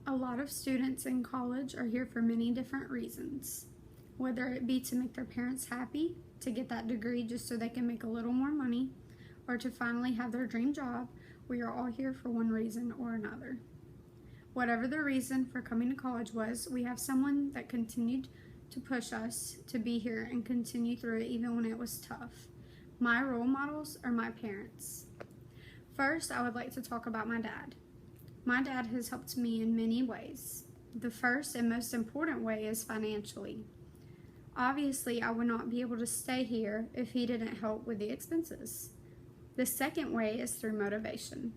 A lot of students in college are here for many different reasons, whether it be to make their parents happy, to get that degree just so they can make a little more money, or to finally have their dream job. We are all here for one reason or another. Whatever the reason for coming to college was, we have someone that continued to push us to be here and continue through it even when it was tough. My role models are my parents. First, I would like to talk about my dad. My dad has helped me in many ways. The first and most important way is financially. Obviously, I would not be able to stay here if he didn't help with the expenses. The second way is through motivation.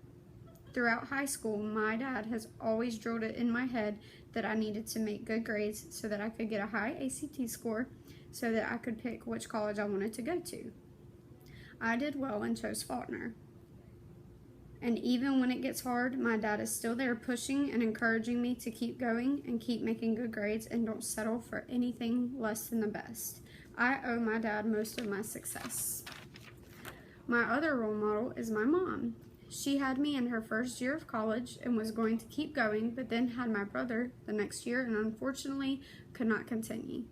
Throughout high school, my dad has always drilled it in my head that I needed to make good grades so that I could get a high ACT score so that I could pick which college I wanted to go to. I did well and chose Faulkner. And even when it gets hard, my dad is still there pushing and encouraging me to keep going and keep making good grades and don't settle for anything less than the best. I owe my dad most of my success. My other role model is my mom. She had me in her first year of college and was going to keep going, but then had my brother the next year and unfortunately could not continue.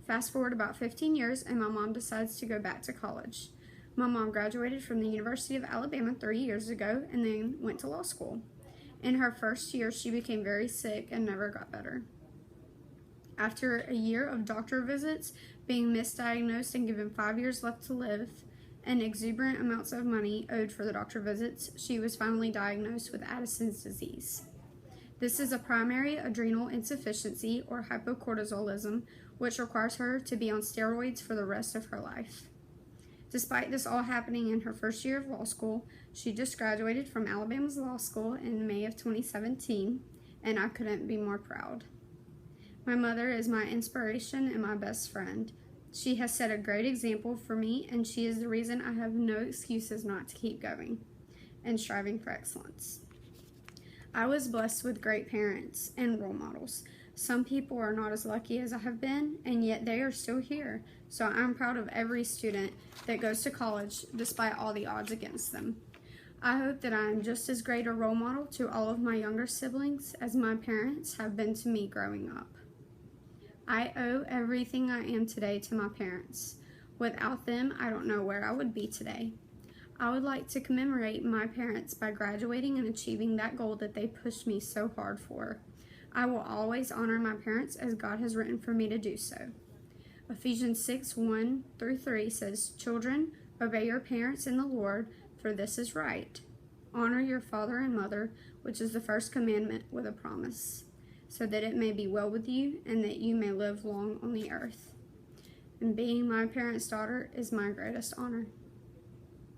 Fast forward about 15 years and my mom decides to go back to college. My mom graduated from the University of Alabama 3 years ago and then went to law school. In her first year, she became very sick and never got better. After a year of doctor visits, being misdiagnosed and given 5 years left to live, and exuberant amounts of money owed for the doctor visits, she was finally diagnosed with Addison's disease. This is a primary adrenal insufficiency or hypocortisolism, which requires her to be on steroids for the rest of her life. Despite this all happening in her first year of law school, she just graduated from Alabama's law school in May of 2017, and I couldn't be more proud. My mother is my inspiration and my best friend. She has set a great example for me, and she is the reason I have no excuses not to keep going and striving for excellence. I was blessed with great parents and role models. Some people are not as lucky as I have been, and yet they are still here. So I'm proud of every student that goes to college despite all the odds against them. I hope that I am just as great a role model to all of my younger siblings as my parents have been to me growing up. I owe everything I am today to my parents. Without them, I don't know where I would be today. I would like to commemorate my parents by graduating and achieving that goal that they pushed me so hard for. I will always honor my parents as God has written for me to do so. Ephesians 6:1-3 says, "Children, obey your parents in the Lord, for this is right. Honor your father and mother, which is the first commandment with a promise, so that it may be well with you and that you may live long on the earth." And being my parents' daughter is my greatest honor.